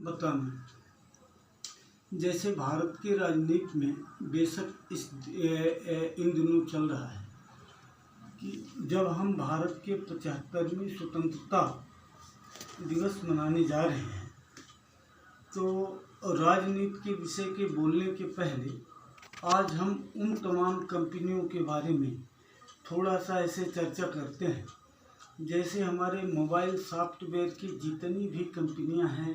बताना। जैसे भारत की राजनीति में बेशक इन दिनों चल रहा है कि जब हम भारत के 75वीं स्वतंत्रता दिवस मनाने जा रहे हैं, तो राजनीति के विषय के बोलने के पहले आज हम उन तमाम कंपनियों के बारे में थोड़ा सा ऐसे चर्चा करते हैं। जैसे हमारे मोबाइल सॉफ्टवेयर की जितनी भी कंपनियां हैं,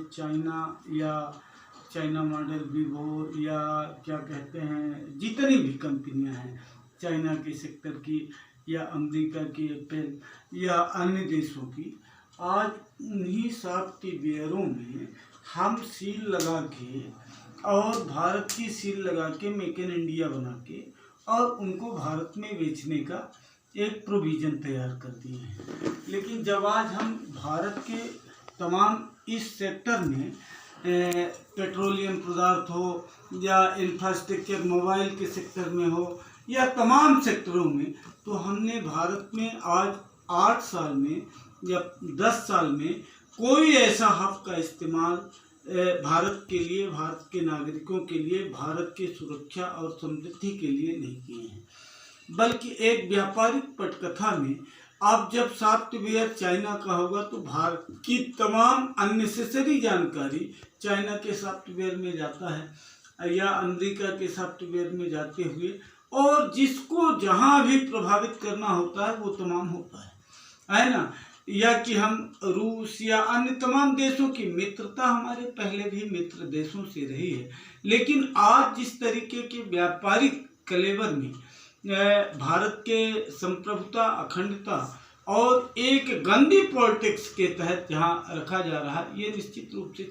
चाइना मॉडल वीवो या क्या कहते हैं, जितनी भी कंपनियां हैं चाइना के सेक्टर की या अमेरिका की एप्पल या अन्य देशों की, आज उन्हीं सॉफ्टवेयरों में हम सील लगा के और भारत की सील लगा के मेक इन इंडिया बना के और उनको भारत में बेचने का एक प्रोविज़न तैयार कर दिए हैं। लेकिन जब आज हम भारत के तमाम इस सेक्टर में पेट्रोलियम पदार्थ हो या इंफ्रास्ट्रक्चर मोबाइल के सेक्टर में हो या तमाम सेक्टरों में, तो हमने भारत में आज 8 साल में या 10 साल में कोई ऐसा हब का इस्तेमाल भारत के लिए, भारत के नागरिकों के लिए, भारत की सुरक्षा और समृद्धि के लिए नहीं किए हैं। बल्कि एक व्यापारिक पटकथा में अब जब सॉफ्टवेयर चाइना का होगा तो भारत की तमाम अननेसेसरी जानकारी चाइना के सॉफ्टवेयर में जाता है या अमेरिका के सॉफ्टवेयर में जाते हुए, और जिसको जहां भी प्रभावित करना होता है वो तमाम होता है ना। या कि हम रूस या अन्य तमाम देशों की मित्रता हमारे पहले भी मित्र देशों से रही है, लेकिन आज जिस तरीके के व्यापारिक कलेवर में भारत के संप्रभुता, अखंडता और एक गंदी पॉलिटिक्स के तहत जहां रखा जा रहा है, ये निश्चित रूप से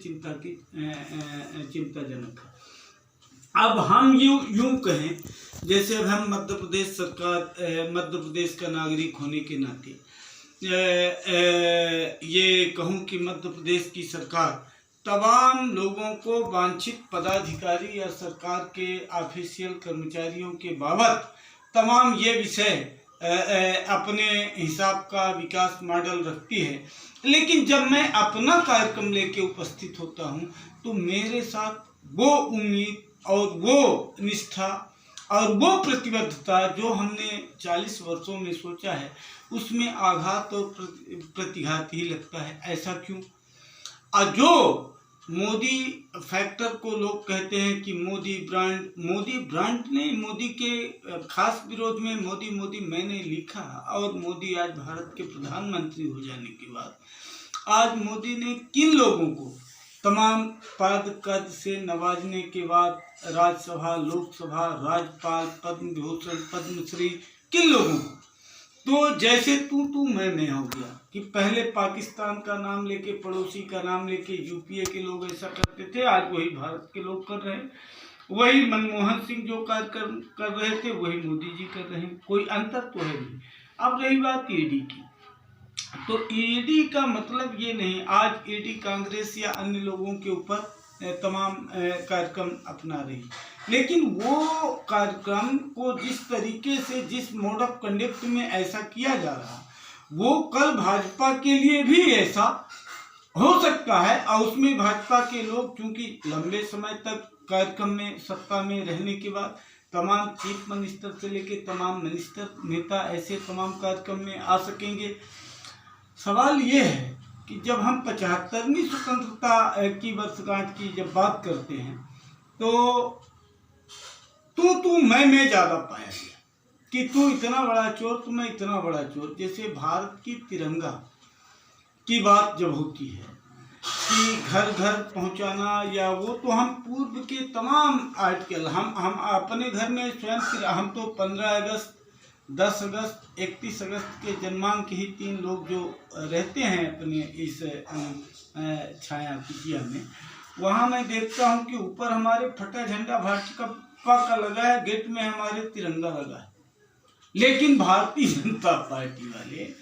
चिंताजनक है। अब हम यूं कहें, जैसे अब हम मध्य प्रदेश सरकार, मध्य प्रदेश का नागरिक होने के नाते ये कहूं कि मध्य प्रदेश की सरकार तमाम लोगों को वांछित पदाधिकारी या सरकार के ऑफिशियल कर्मचारियों के बाबत तमाम ये विषय अपने हिसाब का विकास मॉडल रखती है। लेकिन जब मैं अपना कार्यक्रम लेके उपस्थित होता हूं तो मेरे साथ वो उम्मीद और वो निष्ठा और वो प्रतिबद्धता जो हमने 40 वर्षों में सोचा है, उसमें आघात और प्रतिघात ही लगता है। ऐसा क्यों? जो मोदी फैक्टर को लोग कहते हैं कि मोदी ब्रांड नहीं, मोदी के खास विरोध में मोदी मैंने लिखा, और मोदी आज भारत के प्रधानमंत्री हो जाने के बाद आज मोदी ने किन लोगों को तमाम पद से नवाजने के बाद राज्यसभा, लोकसभा, राज्यपाल, पद्म विभूषण, पद्मश्री, किन लोगों को, तो जैसे तू मैं हो गया कि पहले पाकिस्तान का नाम लेके, पड़ोसी का नाम लेके यूपीए के लोग ऐसा करते थे, आज वही भारत के लोग कर रहे हैं। वही मनमोहन सिंह जो कार्यक्रम कर रहे थे वही मोदी जी कर रहे हैं, कोई अंतर तो है नहीं। अब रही बात ईडी की, तो ईडी का मतलब ये नहीं आज ईडी कांग्रेस या अन्य लोगों के ऊपर तमाम कार्यक्रम अपना रही, लेकिन वो कार्यक्रम को जिस तरीके से, जिस मोड ऑफ कंडक्ट में ऐसा किया जा रहा, वो कल भाजपा के लिए भी ऐसा हो सकता है। और उसमें भाजपा के लोग क्योंकि लंबे समय तक कार्यक्रम में, सत्ता में रहने के बाद तमाम चीफ मिनिस्टर से लेके तमाम मिनिस्टर, नेता ऐसे तमाम कार्यक्रम में आ सकेंगे। सवाल ये है कि जब हम 75वीं स्वतंत्रता की वर्षगांठ की जब बात करते हैं तो तू मैं ज़्यादा पाया गया कि तू इतना बड़ा चोर, तो मैं इतना बड़ा चोर। जैसे भारत की तिरंगा की बात जब होती है कि घर घर पहुंचाना, या वो तो हम पूर्व के तमाम आर्टिकल हम अपने घर में स्वयं, हम तो 15 अगस्त, 10 अगस्त, 31 अगस्त के जन्मांक ही 3 लोग जो रहते हैं अपने इस छाया कुटिया में, वहाँ मैं देखता हूँ कि ऊपर हमारे फटा झंडा भाजपा का लगा है, गेट में हमारे तिरंगा लगा है। लेकिन भारतीय जनता पार्टी वाले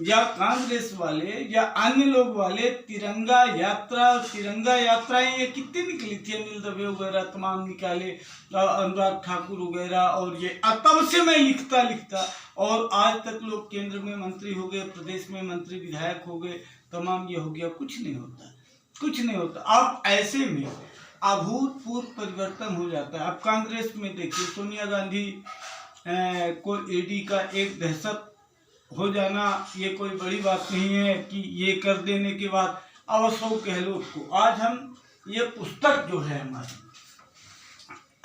या कांग्रेस वाले या अन्य लोग वाले तिरंगा यात्राएं ये कितनी निकली थी, अनिल दवे वगैरह तमाम निकाले, अनुराग ठाकुर वगैरह, और ये तब से मैं लिखता और आज तक लोग केंद्र में मंत्री हो गए, प्रदेश में मंत्री विधायक हो गए, तमाम ये हो गया, कुछ नहीं होता। कुछ नहीं होता। अब ऐसे में अभूतपूर्व परिवर्तन हो जाता है। अब कांग्रेस में देखिए, सोनिया गांधी को ईडी का एक दहशत हो जाना ये कोई बड़ी बात नहीं है कि ये कर देने के बाद अब अशोक गहलोत को, आज हम ये पुस्तक जो है हमारी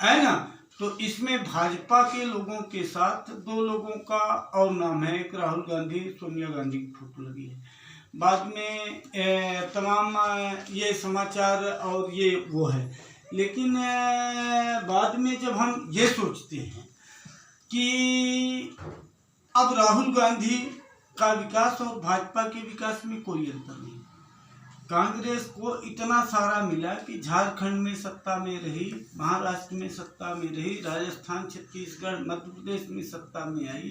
है ना, तो इसमें भाजपा के लोगों के साथ 2 लोगों का और नाम है, एक राहुल गांधी, सोनिया गांधी की फोटो लगी है। बाद में तमाम ये समाचार और ये वो है, लेकिन बाद में जब हम ये सोचते हैं कि अब राहुल गांधी का विकास और भाजपा के विकास में कोई अंतर नहीं। कांग्रेस को इतना सारा मिला कि झारखंड में सत्ता में रही, महाराष्ट्र में सत्ता में रही, राजस्थान, छत्तीसगढ़, मध्य प्रदेश में सत्ता में आई।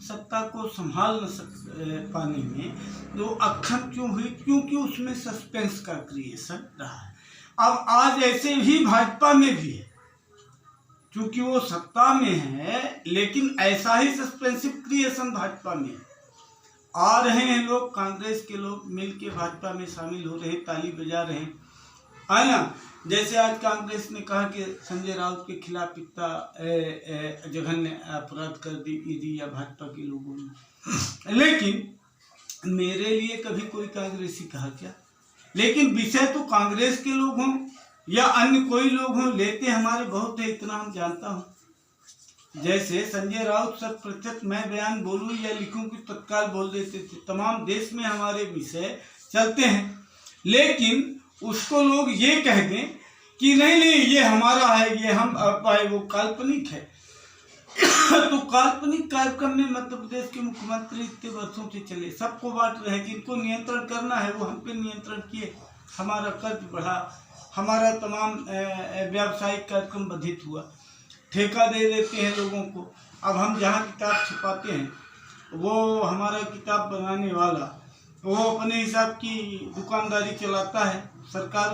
सत्ता को संभाल न पाने में तो अक्षम क्यों हुई? क्योंकि उसमें सस्पेंस का क्रिएशन रहा है। अब आज ऐसे ही भाजपा में भी है, क्योंकि वो सत्ता में है, लेकिन ऐसा ही सस्पेंसिव क्रिएशन भाजपा में आ रहे हैं लोग, कांग्रेस के लोग मिलके भाजपा में शामिल हो रहे हैं, ताली बजा रहे हैं, है ना। जैसे आज कांग्रेस ने कहा कि संजय राउत के खिलाफ इतना जघन्य अपराध कर दी ईडी या भाजपा के लोगों ने, लेकिन मेरे लिए कभी कोई कांग्रेसी कहा क्या? लेकिन विषय तो कांग्रेस के लोग हों या अन्य कोई लोग हों, लेते हमारे बहुत है, इतना हम जानता हूँ। जैसे संजय राउत 100% मैं बयान बोलूं या लिखूं कि तत्काल बोल देते थे, तमाम देश में हमारे विषय चलते हैं, लेकिन उसको लोग ये कह दें कि नहीं ये हमारा है, ये हम पाए, वो काल्पनिक है। तो काल्पनिक कार्यक्रम में मध्य प्रदेश के मुख्यमंत्री इतने वर्षों से चले, सबको बांट रहे हैं, जिनको नियंत्रण करना है वो हम पे नियंत्रण किए, हमारा कर्ज बढ़ा, हमारा तमाम व्यावसायिक कार्यक्रम बाधित हुआ, ठेका दे देते हैं लोगों को। अब हम जहाँ किताब छुपाते हैं वो हमारा किताब बनाने वाला वो अपने हिसाब की दुकानदारी चलाता है, सरकार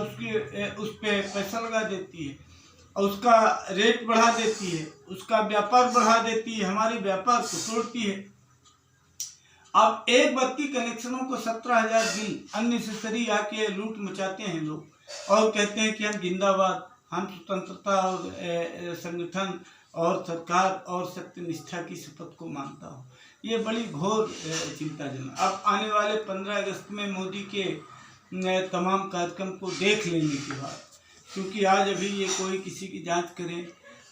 उस पर पैसा लगा देती है और उसका रेट बढ़ा देती है, उसका व्यापार बढ़ा देती है, हमारे व्यापार को तोड़ती है। अब एक बत्ती कनेक्शनों को 17,000 बिल अननेसेसरी आके लूट मचाते हैं लोग और कहते हैं कि हम जिंदाबाद, हम स्वतंत्रता और संगठन और सरकार और सत्यनिष्ठा की शपथ को मानता हूँ। ये बड़ी घोर चिंताजनक। अब आने वाले 15 अगस्त में मोदी के तमाम कार्यक्रम को देख लेने के बाद, क्योंकि आज अभी ये कोई किसी की जांच करें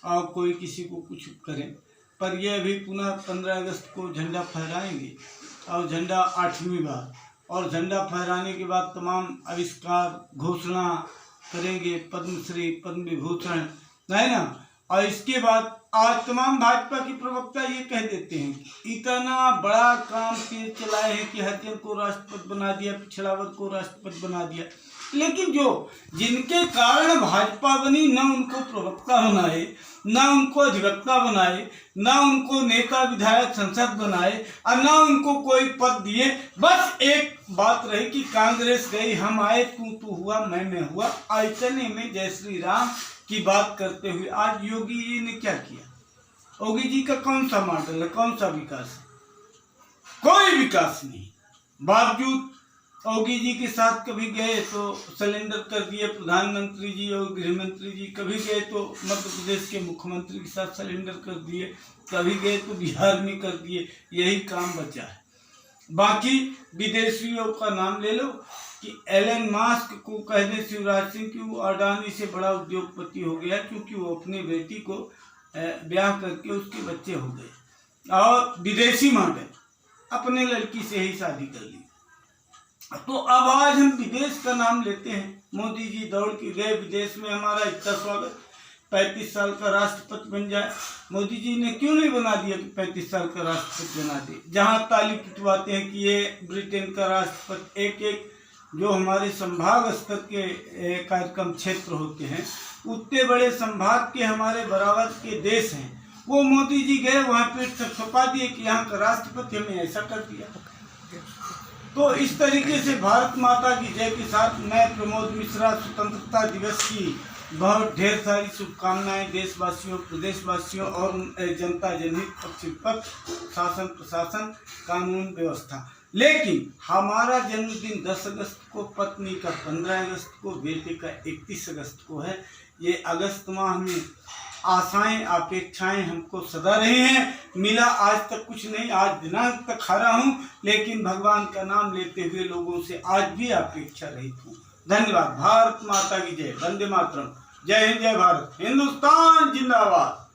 और कोई किसी को कुछ करें, पर ये अभी पुनः 15 अगस्त को झंडा फहराएंगे और झंडा 8वीं बार, और झंडा फहराने के बाद तमाम आविष्कार घोषणा करेंगे, पद्मश्री, पद्म विभूषण, है ना। और इसके बाद आज तमाम भाजपा की प्रवक्ता ये कह देते हैं कि इतना बड़ा काम तेज चलाए हैं कि हरिजन को राष्ट्रपति बना दिया, पिछड़ा वर्ग को राष्ट्रपति बना दिया, लेकिन जिनके कारण भाजपा बनी, न उनको प्रवक्ता बनाए, न उनको अधिवक्ता बनाए, न उनको नेता विधायक संसद बनाए और न उनको कोई पद दिए। बस एक बात रही कि कांग्रेस गई, हम आए, तू हुआ, मैं हुआ। ऐसे में जय श्री राम की बात करते हुए आज योगी जी ने क्या किया? योगी जी का कौन सा मॉडल है, कौन सा विकास है? कोई विकास नहीं। बावजूद योगी जी के साथ कभी गए तो सिलेंडर कर दिए प्रधानमंत्री जी और गृह मंत्री जी, कभी गए तो मध्य प्रदेश के मुख्यमंत्री के साथ सिलेंडर कर दिए, कभी गए तो बिहार में कर दिए। यही काम बचा है। बाकी विदेशियों का नाम ले लो कि एलन मास्क को कह दें शिवराज सिंह की वो अडानी से बड़ा उद्योगपति हो गया, क्योंकि वो अपनी बेटी को ब्याह करके उसके बच्चे हो गए और विदेशी मॉडल अपने लड़की से ही शादी कर ली। तो अब आज हम विदेश का नाम लेते हैं। मोदी जी दौड़ के गए विदेश में, हमारा इतना स्वागत, 35 साल का राष्ट्रपति बन जाए। मोदी जी ने क्यों नहीं बना दिया कि 35 साल का राष्ट्रपति बना दे? जहां ताली पिटवाते हैं कि ये ब्रिटेन का राष्ट्रपति, एक जो हमारे संभाग स्तर के कार्यक्रम क्षेत्र होते हैं, उतने बड़े संभाग के हमारे बराबर के देश हैं, वो मोदी जी गए वहाँ पे छपा दिए कि यहाँ का राष्ट्रपति हमें ऐसा कर दिया। तो इस तरीके से भारत माता की जय के साथ मैं प्रमोद मिश्रा स्वतंत्रता दिवस की बहुत ढेर सारी शुभकामनाएं देशवासियों, प्रदेशवासियों और जनता जनहित, पक्ष विपक्ष, शासन प्रशासन, कानून व्यवस्था लेकिन हमारा जन्मदिन 10 अगस्त को, पत्नी का 15 अगस्त को, बेटे का 31 अगस्त को है। ये अगस्त माह में आशाएं अपेक्षाएं हमको सदा रहे हैं। मिला आज तक कुछ नहीं, आज दिनांक तक खड़ा हूँ, लेकिन भगवान का नाम लेते हुए लोगों से आज भी अपेक्षा रहित हूँ। धन्यवाद। भारत माता की जय। वंदे मातरम। जय हिंद, जय भारत। हिंदुस्तान जिंदाबाद।